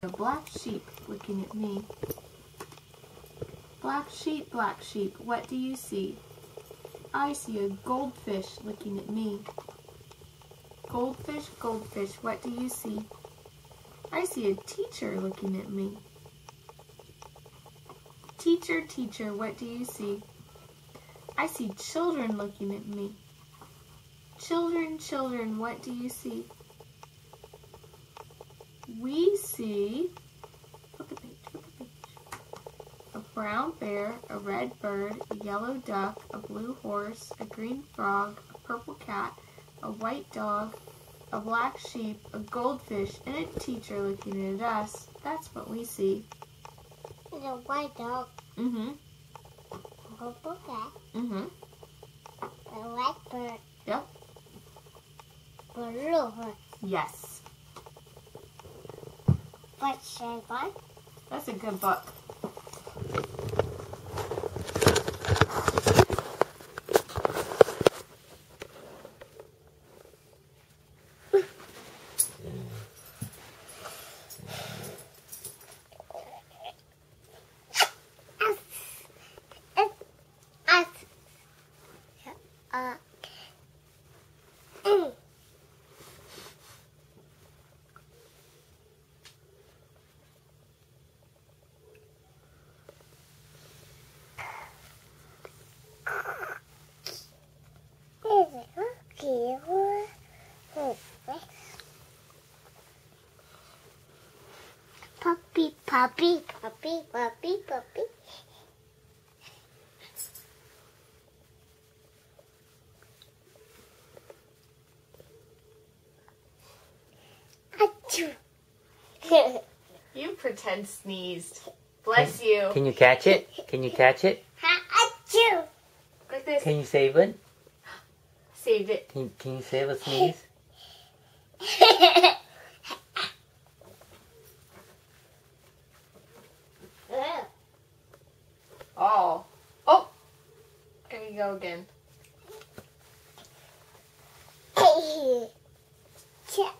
A black sheep looking at me. Black sheep, what do you see? I see a goldfish looking at me. Goldfish, what do you see? I see a teacher looking at me. Teacher, what do you see? I see children looking at me. Children, what do you see? We see, flip the page. A brown bear, a red bird, a yellow duck, a blue horse, a green frog, a purple cat, a white dog, a black sheep, a goldfish, and a teacher looking at us. That's what we see. There's a white dog. Mm-hmm. A purple cat. Mm-hmm. A white bird. Yep. A blue horse. Yes. What's that one? That's a good book. Puppy. Achoo. You pretend sneezed. Bless you. Can you catch it? Can you catch it? Achoo. Like this. Can you save it? Saved it. Can you save a sneeze? Oh. Oh. Here we go again. Check.